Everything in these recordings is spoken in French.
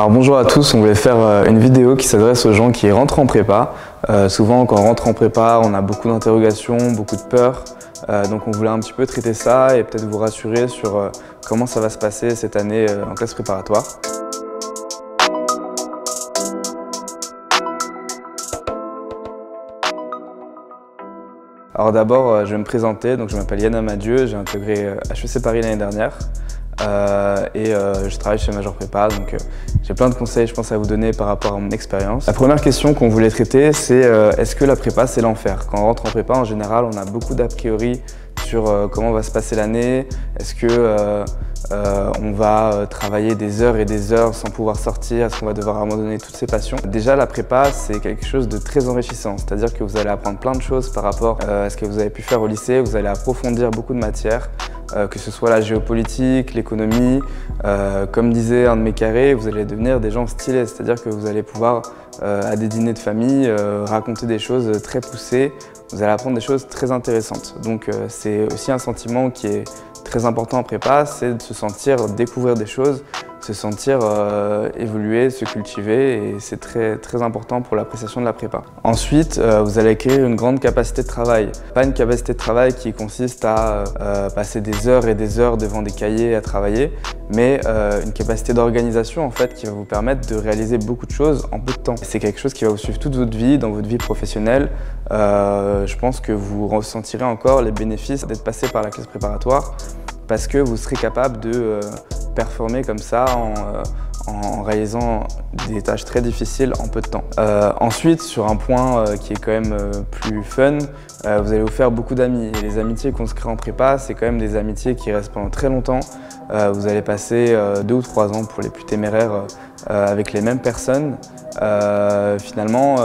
Alors bonjour à tous, on voulait faire une vidéo qui s'adresse aux gens qui rentrent en prépa. Souvent quand on rentre en prépa, on a beaucoup d'interrogations, beaucoup de peurs. Donc on voulait un petit peu traiter ça et peut-être vous rassurer sur comment ça va se passer cette année en classe préparatoire. Alors d'abord, je vais me présenter, donc je m'appelle Yann Amadieu, j'ai intégré HEC Paris l'année dernière. Je travaille chez Major Prépa, donc j'ai plein de conseils je pense à vous donner par rapport à mon expérience. La première question qu'on voulait traiter, c'est est-ce que la prépa c'est l'enfer? Quand on rentre en prépa, en général, on a beaucoup d'a priori sur comment va se passer l'année. Est-ce que on va travailler des heures et des heures sans pouvoir sortir? Est-ce qu'on va devoir abandonner toutes ses passions? Déjà, la prépa, c'est quelque chose de très enrichissant. C'est-à-dire que vous allez apprendre plein de choses par rapport à ce que vous avez pu faire au lycée. Vous allez approfondir beaucoup de matières, que ce soit la géopolitique, l'économie. Comme disait un de mes carrés, vous allez devenir des gens stylés. C'est-à-dire que vous allez pouvoir, à des dîners de famille, raconter des choses très poussées. Vous allez apprendre des choses très intéressantes. Donc c'est aussi un sentiment qui est très important en prépa, c'est de se sentir découvrir des choses, se sentir évoluer, se cultiver, et c'est très important pour l'appréciation de la prépa. Ensuite, vous allez acquérir une grande capacité de travail. Pas une capacité de travail qui consiste à passer des heures et des heures devant des cahiers à travailler, mais une capacité d'organisation en fait qui va vous permettre de réaliser beaucoup de choses en peu de temps. C'est quelque chose qui va vous suivre toute votre vie, dans votre vie professionnelle. Je pense que vous ressentirez encore les bénéfices d'être passé par la classe préparatoire, parce que vous serez capable de performer comme ça en réalisant des tâches très difficiles en peu de temps. Ensuite, sur un point qui est quand même plus fun, vous allez vous faire beaucoup d'amis. Et les amitiés qu'on se crée en prépa, c'est quand même des amitiés qui restent pendant très longtemps. Vous allez passer 2 ou 3 ans pour les plus téméraires avec les mêmes personnes. Finalement,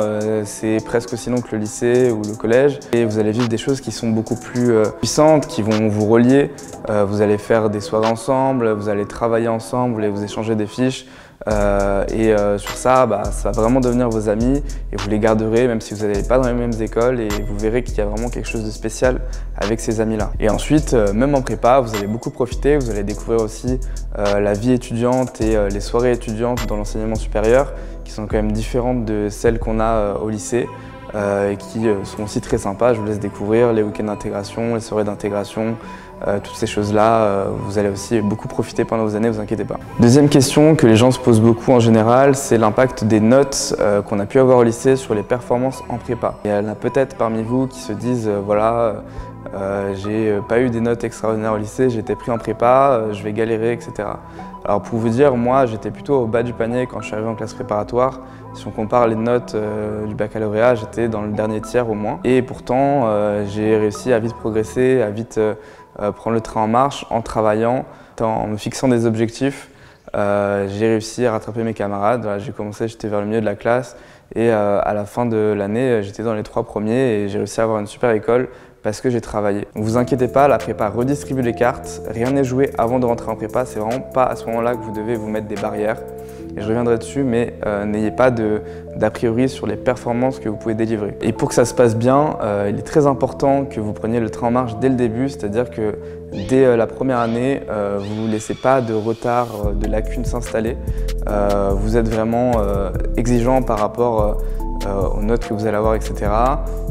c'est presque aussi long que le lycée ou le collège, et vous allez vivre des choses qui sont beaucoup plus puissantes, qui vont vous relier. Vous allez faire des soirées ensemble, vous allez travailler ensemble et vous échanger des fiches. Sur ça, ça va vraiment devenir vos amis et vous les garderez même si vous n'allez pas dans les mêmes écoles, et vous verrez qu'il y a vraiment quelque chose de spécial avec ces amis-là. Et ensuite, même en prépa, vous allez beaucoup profiter, vous allez découvrir aussi la vie étudiante et les soirées étudiantes dans l'enseignement supérieur, qui sont quand même différentes de celles qu'on a au lycée et qui sont aussi très sympas. Je vous laisse découvrir les week-ends d'intégration, les soirées d'intégration, toutes ces choses-là. Vous allez aussi beaucoup profiter pendant vos années, ne vous inquiétez pas. Deuxième question que les gens se posent beaucoup en général, c'est l'impact des notes qu'on a pu avoir au lycée sur les performances en prépa. Et il y en a peut-être parmi vous qui se disent voilà, j'ai pas eu des notes extraordinaires au lycée, j'ai été pris en prépa, je vais galérer, etc. Alors pour vous dire, moi j'étais plutôt au bas du panier quand je suis arrivé en classe préparatoire. Si on compare les notes du baccalauréat, j'étais dans le dernier tiers au moins. Et pourtant, j'ai réussi à vite progresser, à vite prendre le train en marche en travaillant, en me fixant des objectifs. J'ai réussi à rattraper mes camarades. Voilà, j'ai commencé, j'étais vers le milieu de la classe, et à la fin de l'année, j'étais dans les 3 premiers et j'ai réussi à avoir une super école parce que j'ai travaillé. Ne vous inquiétez pas, la prépa redistribue les cartes, rien n'est joué avant de rentrer en prépa, c'est vraiment pas à ce moment-là que vous devez vous mettre des barrières. Et je reviendrai dessus, mais n'ayez pas d'a priori sur les performances que vous pouvez délivrer. Et pour que ça se passe bien, il est très important que vous preniez le train en marche dès le début, c'est-à-dire que dès la première année, vous ne laissez pas de retard, de lacunes s'installer. Vous êtes vraiment exigeant par rapport aux notes que vous allez avoir, etc.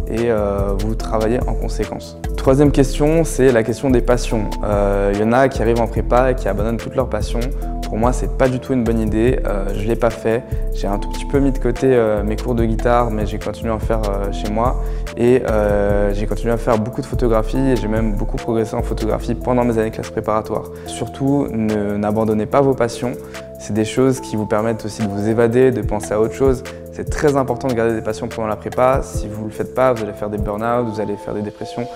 Et vous travaillez en conséquence. Troisième question, c'est la question des passions. Il y en a qui arrivent en prépa et qui abandonnent toutes leurs passions. Pour moi, c'est pas du tout une bonne idée. Je l'ai pas fait. J'ai un tout petit peu mis de côté mes cours de guitare, mais j'ai continué à en faire chez moi. Et j'ai continué à faire beaucoup de photographie, et j'ai même beaucoup progressé en photographie pendant mes années classe préparatoire. Surtout, n'abandonnez pas vos passions. C'est des choses qui vous permettent aussi de vous évader, de penser à autre chose. C'est très important de garder des passions pendant la prépa. Si vous ne le faites pas, vous allez faire des burn-out, vous allez faire des dépressions.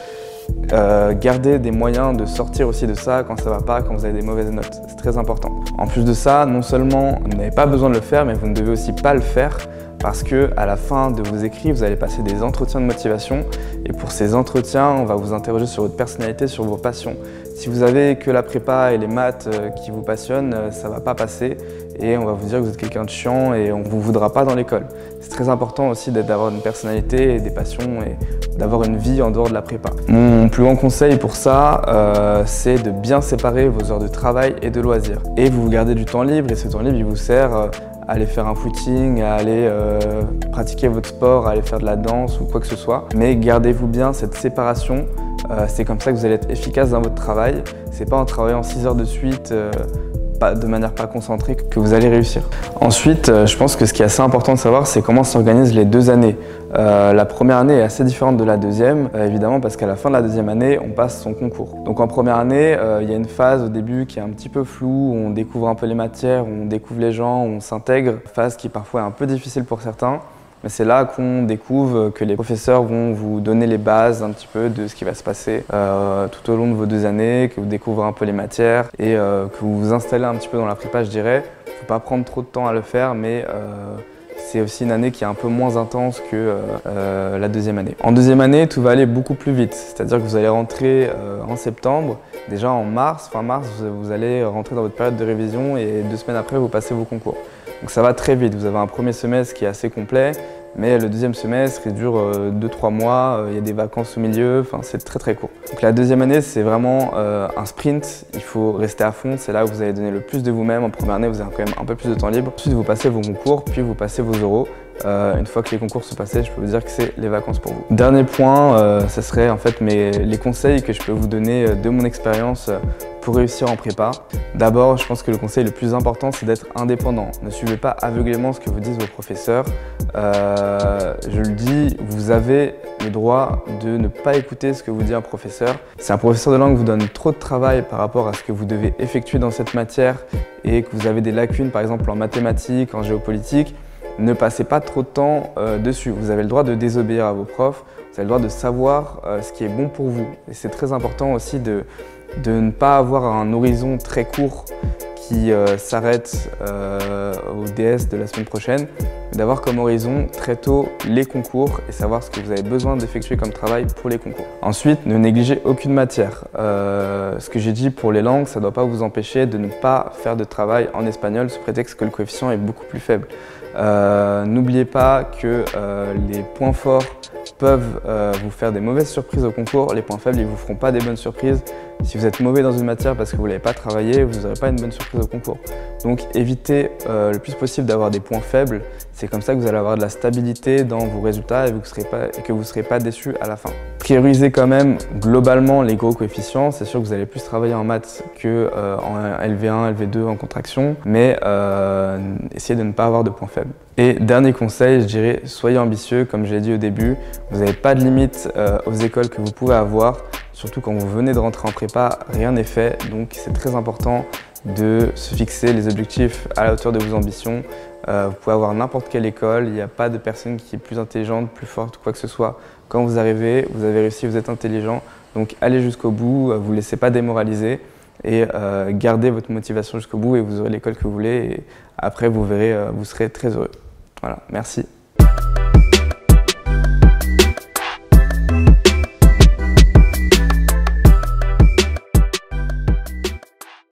Gardez des moyens de sortir aussi de ça quand ça va pas, quand vous avez des mauvaises notes. C'est très important. En plus de ça, non seulement vous n'avez pas besoin de le faire, mais vous ne devez aussi pas le faire, parce que à la fin de vos écrits, vous allez passer des entretiens de motivation, et pour ces entretiens, on va vous interroger sur votre personnalité, sur vos passions. Si vous avez que la prépa et les maths qui vous passionnent, ça ne va pas passer, et on va vous dire que vous êtes quelqu'un de chiant et on ne vous voudra pas dans l'école. C'est très important aussi d'avoir une personnalité et des passions et d'avoir une vie en dehors de la prépa. Mon plus grand conseil pour ça, c'est de bien séparer vos heures de travail et de loisirs. Et vous vous gardez du temps libre, et ce temps libre il vous sert à aller faire un footing, à aller pratiquer votre sport, à aller faire de la danse ou quoi que ce soit. Mais gardez-vous bien cette séparation. C'est comme ça que vous allez être efficace dans votre travail. C'est pas en travaillant 6 heures de suite de manière pas concentrée que vous allez réussir. Ensuite, je pense que ce qui est assez important de savoir, c'est comment s'organisent les 2 années. La première année est assez différente de la deuxième, évidemment, parce qu'à la fin de la deuxième année, on passe son concours. Donc en première année, il y a une phase au début qui est un petit peu floue, où on découvre un peu les matières, où on découvre les gens, où on s'intègre. Phase qui parfois est un peu difficile pour certains. Mais c'est là qu'on découvre que les professeurs vont vous donner les bases un petit peu de ce qui va se passer tout au long de vos 2 années, que vous découvrez un peu les matières et que vous vous installez un petit peu dans la prépa, je dirais. Il ne faut pas prendre trop de temps à le faire, mais c'est aussi une année qui est un peu moins intense que la deuxième année. En deuxième année, tout va aller beaucoup plus vite, c'est-à-dire que vous allez rentrer en septembre. Déjà en mars, fin mars, vous allez rentrer dans votre période de révision et 2 semaines après, vous passez vos concours. Donc ça va très vite, vous avez un premier semestre qui est assez complet, mais le deuxième semestre il dure 2-3 mois, il y a des vacances au milieu, enfin c'est très court. Donc la deuxième année c'est vraiment un sprint, il faut rester à fond, c'est là où vous allez donner le plus de vous-même. En première année vous avez quand même un peu plus de temps libre, ensuite vous passez vos concours, puis vous passez vos oraux. Une fois que les concours sont passés, je peux vous dire que c'est les vacances pour vous. Dernier point, ce serait en fait les conseils que je peux vous donner de mon expérience pour réussir en prépa. D'abord, je pense que le conseil le plus important, c'est d'être indépendant. Ne suivez pas aveuglément ce que vous disent vos professeurs. Je le dis, vous avez le droit de ne pas écouter ce que vous dit un professeur. Si un professeur de langue vous donne trop de travail par rapport à ce que vous devez effectuer dans cette matière et que vous avez des lacunes, par exemple en mathématiques, en géopolitique, ne passez pas trop de temps dessus. Vous avez le droit de désobéir à vos profs, vous avez le droit de savoir ce qui est bon pour vous. Et c'est très important aussi de ne pas avoir un horizon très court qui s'arrête au DS de la semaine prochaine, mais d'avoir comme horizon très tôt les concours et savoir ce que vous avez besoin d'effectuer comme travail pour les concours. Ensuite, ne négligez aucune matière. Ce que j'ai dit pour les langues, ça ne doit pas vous empêcher de ne pas faire de travail en espagnol sous prétexte que le coefficient est beaucoup plus faible. N'oubliez pas que les points forts peuvent vous faire des mauvaises surprises au concours. Les points faibles, ils ne vous feront pas des bonnes surprises. Si vous êtes mauvais dans une matière parce que vous ne l'avez pas travaillé, vous n'aurez pas une bonne surprise au concours. Donc évitez le plus possible d'avoir des points faibles. C'est comme ça que vous allez avoir de la stabilité dans vos résultats et que vous ne serez pas déçu à la fin. Priorisez quand même globalement les gros coefficients. C'est sûr que vous allez plus travailler en maths qu'en LV1, LV2 en contraction, mais essayez de ne pas avoir de points faibles. Et dernier conseil, je dirais, soyez ambitieux. Comme je l'ai dit au début, vous n'avez pas de limite aux écoles que vous pouvez avoir. Surtout quand vous venez de rentrer en prépa, rien n'est fait. Donc c'est très important de se fixer les objectifs à la hauteur de vos ambitions. Vous pouvez avoir n'importe quelle école, il n'y a pas de personne qui est plus intelligente, plus forte, quoi que ce soit. Quand vous arrivez, vous avez réussi, vous êtes intelligent. Donc allez jusqu'au bout, vous ne laissez pas démoraliser et gardez votre motivation jusqu'au bout et vous aurez l'école que vous voulez. Et après, vous verrez, vous serez très heureux. Voilà, merci.